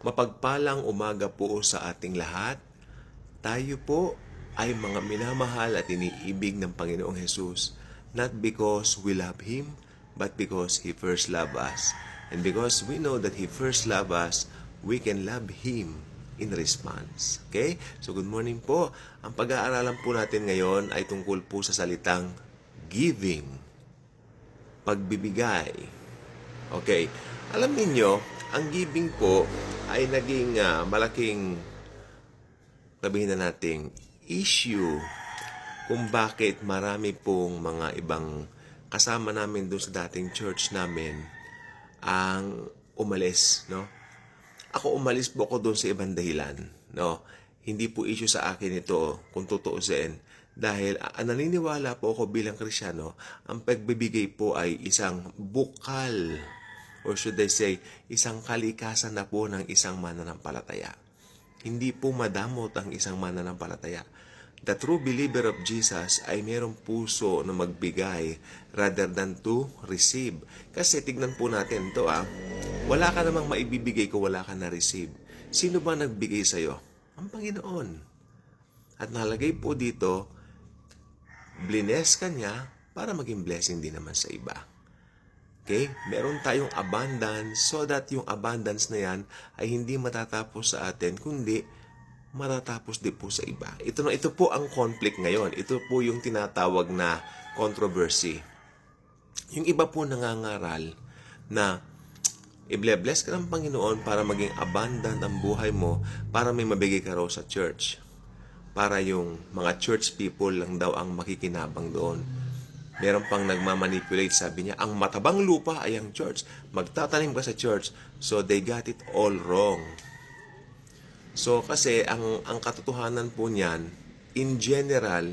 Mapagpalang umaga po sa ating lahat. Tayo po ay mga minamahal at iniibig ng Panginoong Hesus, not because we love Him, but because He first loved us. And because we know that He first loved us, we can love Him in response. Okay? So good morning po. Ang pag-aaralan po natin ngayon ay tungkol po sa salitang giving, pagbibigay. Okay. Alam niyo, ang giving po ay naging malaking, sabihin na nating, issue kung bakit marami pong mga ibang kasama namin doon sa dating church namin ang umalis, no? Ako umalis po ako doon sa ibang dahilan, no? Hindi po issue sa akin ito kung tutuusin dahil naniniwala po ako bilang Kristiyano, ang pagbibigay po ay isang bukal, or should I say, isang kalikasan na po ng isang mananampalataya. Hindi po madamot ang isang mananampalataya. The true believer of Jesus ay mayroong puso na magbigay rather than to receive. Kasi tignan po natin ito wala ka namang maibibigay kung wala ka na-receive. Sino ba nagbigay sa'yo? Ang Panginoon. At nalagay po dito, bless ka niya para maging blessing din naman sa iba. Okay? Meron tayong abundance so that yung abundance na yan ay hindi matatapos sa atin, kundi matatapos din po sa iba. Ito po ang conflict ngayon. Ito po yung tinatawag na controversy. Yung iba po nangangaral na i-bless ka ng Panginoon para maging abundant ang buhay mo, para may mabigay ka raw sa church. Para yung mga church people lang daw ang makikinabang doon. Meron pang nagmamanipulate, sabi niya, ang matabang lupa ay ang church. Magtatanim ka sa church. So they got it all wrong. So kasi ang katotohanan po niyan, in general,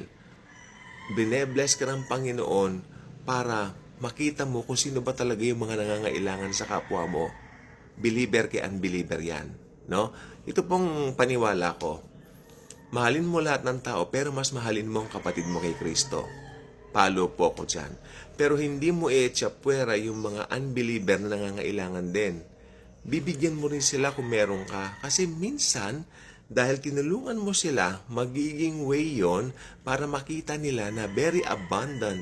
binebless ka ng Panginoon para makita mo kung sino ba talaga yung mga nangangailangan sa kapwa mo. Believer kay unbeliever yan. No? Ito pong paniwala ko. Mahalin mo lahat ng tao, pero mas mahalin mo ang kapatid mo kay Kristo. Palo po ako dyan. Pero hindi mo i-chapwera yung mga unbeliever na nangangailangan din. Bibigyan mo rin sila kung meron ka. Kasi minsan, dahil tinulungan mo sila, magiging way yon para makita nila na very abundant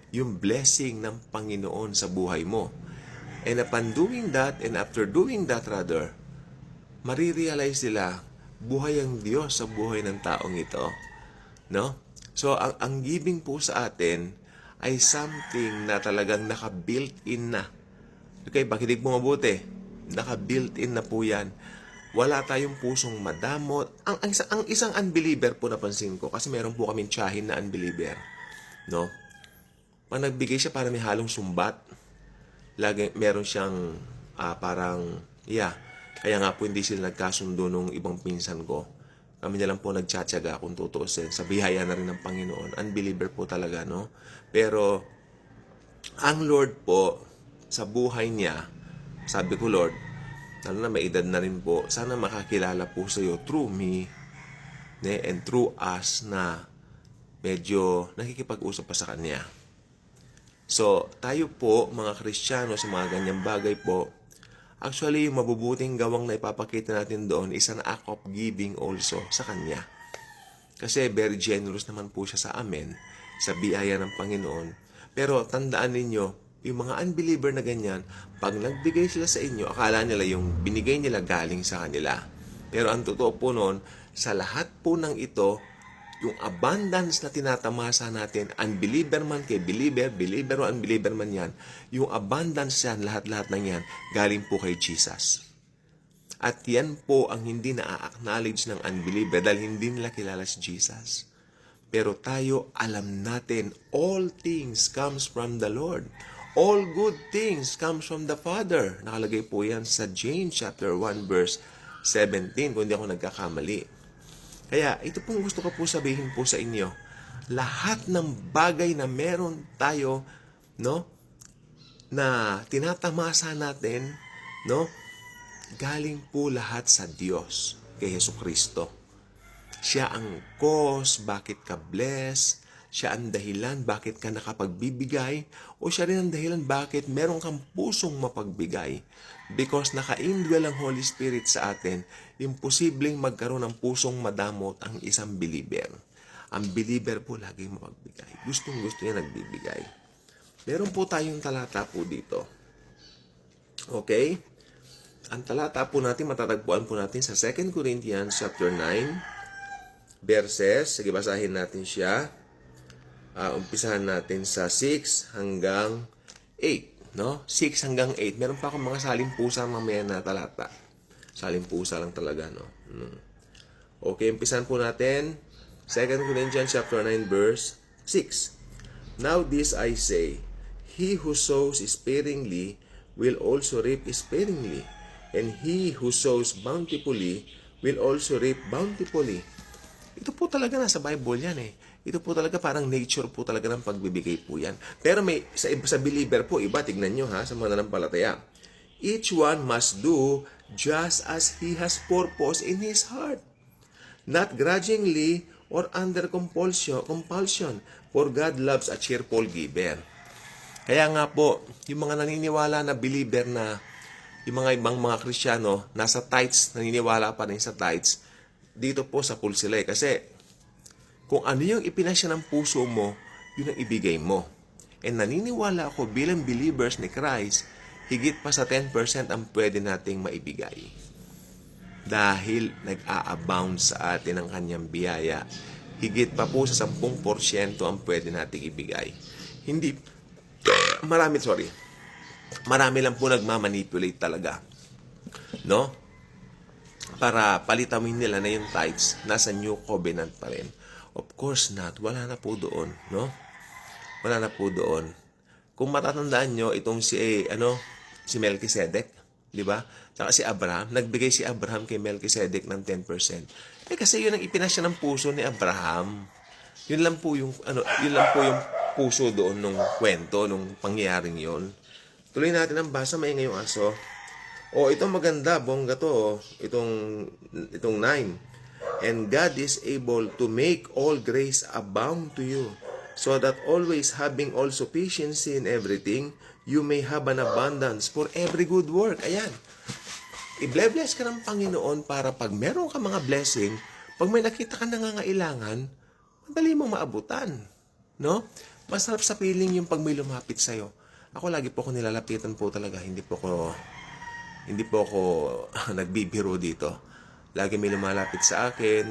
yung blessing ng Panginoon sa buhay mo. And upon doing that, and after doing that rather, marirealize nila, buhay ang Diyos sa buhay ng taong ito. No? So, ang giving po sa atin ay something na talagang naka-built-in na. Okay, pakinig mo mabuti. Naka-built-in na po yan. Wala tayong pusong madamot. Ang isang unbeliever po napansin ko, kasi meron po kaming tiyahin na unbeliever. No? Pag nagbigay siya, para may halong sumbat. Lagi, meron siyang kaya nga po hindi sila nagkasundo nung ibang pinsan ko. Kami na lang po nagtsatsaga kung tutuusin. Sa biyaya na rin ng Panginoon. Unbeliever po talaga, no? Pero, ang Lord po, sa buhay niya, sabi ko, Lord, lalo na may edad na rin po, sana makakilala po sa iyo through me, and through us na medyo nakikipag-usap pa sa Kanya. So, tayo po, mga Kristiyano, sa mga ganyang bagay po, actually, yung mabubuting gawang na ipapakita natin doon is an act of giving also sa Kanya. Kasi very generous naman po siya sa amin, sa biyaya ng Panginoon. Pero tandaan ninyo, yung mga unbeliever na ganyan, pag nagbigay sila sa inyo, akala nila yung binigay nila galing sa kanila. Pero ang totoo po noon, sa lahat po ng ito, yung abundance na tinatamasa natin, unbeliever man kay believer, believer o unbeliever man yan, yung abundance yan, lahat-lahat ng yan, galing po kay Jesus. At yan po ang hindi na-acknowledge ng unbeliever dahil hindi nila kilala si Jesus. Pero tayo, alam natin, all things comes from the Lord. All good things comes from the Father. Nakalagay po yan sa James chapter 1 verse 17, kung hindi ako nagkakamali. Kaya ito pong gusto ko po sabihin po sa inyo. Lahat ng bagay na meron tayo, no, na tinatamasa natin, no, galing po lahat sa Diyos, kay Jesucristo. Siya ang cause, bakit ka blessed. Siya ang dahilan bakit ka nakapagbibigay o siya rin ang dahilan bakit meron kang pusong mapagbigay. Because naka-indwell ang Holy Spirit sa atin, imposibleng magkaroon ng pusong madamot ang isang believer. Ang believer po laging mapagbigay. Gustong-gusto niya nagbibigay. Meron po tayong talata po dito. Okay? Ang talata po natin, matatagpuan po natin sa 2 Corinthians chapter 9, verses. Sige, basahin natin siya. Umpisahan natin sa 6 hanggang 8. No? 6 hanggang 8. Meron pa akong mga salimpusa mamaya na talata. Salimpusa lang talaga. No? Okay, umpisahan po natin. 2 Corinthians chapter 9, verse 6. Now this I say, he who sows sparingly will also reap sparingly, and he who sows bountifully will also reap bountifully. Ito po talaga nasa Bible yan eh. Ito po talaga parang nature po talaga ng pagbibigay po yan. Pero may sa believer po, iba, tignan nyo ha, sa mga nanampalataya. Each one must do just as he has purpose in his heart, not grudgingly or under compulsion, for God loves a cheerful giver. Kaya nga po, yung mga naniniwala na believer na yung mga ibang mga Kristiyano, nasa tithes, naniniwala pa rin sa tithes, dito po sa pool sila eh. Kasi, kung ano yung ipinasya ng puso mo, yun ang ibigay mo. And naniniwala ako bilang believers ni Christ, higit pa sa 10% ang pwede nating maibigay. Dahil nag-a-abound sa atin ang kanyang biyaya, higit pa po sa 10% ang pwede nating ibigay. Marami lang po nagmamanipulate talaga. No? Para palitamin nila na yung tithes, nasa New Covenant pa rin. Of course not. Wala na po doon. No? Wala na po doon. Kung matatandaan nyo, itong si Melchizedek, di ba? Saka si Abraham, nagbigay si Abraham kay Melchizedek ng 10%. Kasi yun ang ipinasya ng puso ni Abraham. Yun lang po yung puso doon nung kwento, nung pangyayaring yon. Tuloy natin ang basa, maingay yung aso. Itong maganda, bongga to. Itong 9. And God is able to make all grace abound to you, so that always having all sufficiency in everything, you may have an abundance for every good work. Ayan. I-bless ka ng Panginoon para pag meron ka mga blessing, pag may nakita ka nangangailangan, madali mong maabutan. No? Masarap sa feeling yung pag may lumapit sa'yo. Ako lagi po ako nilalapitan po talaga. Hindi po ako nagbibiro dito. Lagi may lumalapit sa akin.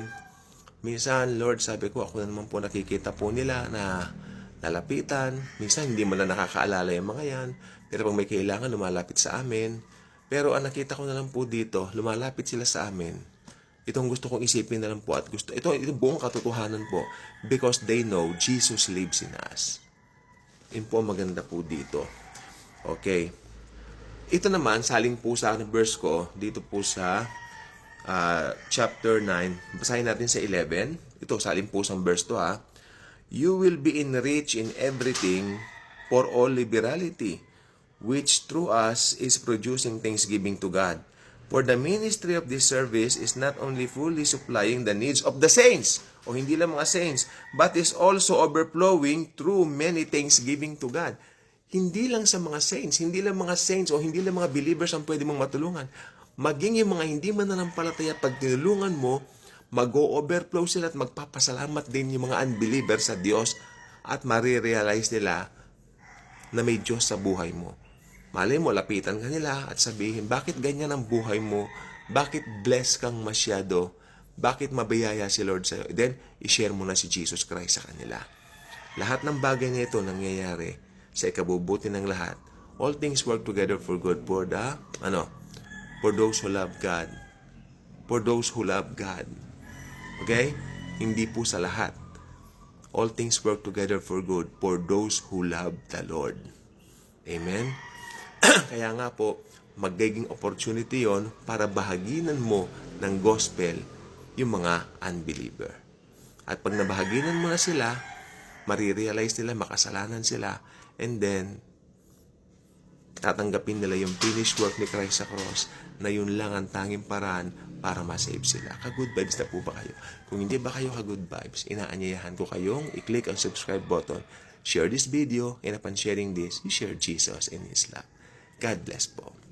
Minsan, Lord, sabi ko, ako na naman po nakikita po nila na lalapitan. Minsan, hindi mo na nakakaalala yung mga yan. Pero pag may kailangan, lumalapit sa amin. Pero ang nakita ko na lang po dito, lumalapit sila sa amin. Itong gusto kong isipin na lang po at ito buong katotohanan po. Because they know Jesus lives in us. Yun po maganda po dito. Okay. Ito naman, saling po sa verse ko, dito po sa chapter 9, basahin natin sa 11. Ito, saling po sa verse to ha. You will be enriched in everything for all liberality, which through us is producing thanksgiving to God. For the ministry of this service is not only fully supplying the needs of the saints, o hindi lang mga saints, but is also overflowing through many thanksgiving to God. Hindi lang sa mga saints, o hindi lang mga believers ang pwede mong matulungan. Maging yung mga hindi mananampalataya, pag tinulungan mo, mag-o-overflow sila at magpapasalamat din yung mga unbeliever sa Diyos at marirealize nila na may Diyos sa buhay mo. Malay mo, lapitan ka nila at sabihin, bakit ganyan ang buhay mo? Bakit blessed kang masyado? Bakit mabiyaya si Lord sa'yo? Then, i-share mo na si Jesus Christ sa kanila. Lahat ng bagay na ito nangyayari sa ikabubuti ng lahat. All things work together for good for those who love God. For those who love God. Okay? Hindi po sa lahat. All things work together for good for those who love the Lord. Amen? Kaya nga po, magiging opportunity yon para bahaginan mo ng gospel yung mga unbeliever. At pag nabahaginan mo na sila, marirealize nila, makasalanan sila, and then, tatanggapin nila yung finished work ni Christ sa cross, na yun lang ang tanging paraan para ma-save sila. Ka-good vibes na po ba kayo? Kung hindi ba kayo ka-good vibes, inaanyayahan ko kayong i-click ang subscribe button, share this video, and upon sharing this, you share Jesus and His love. God bless po.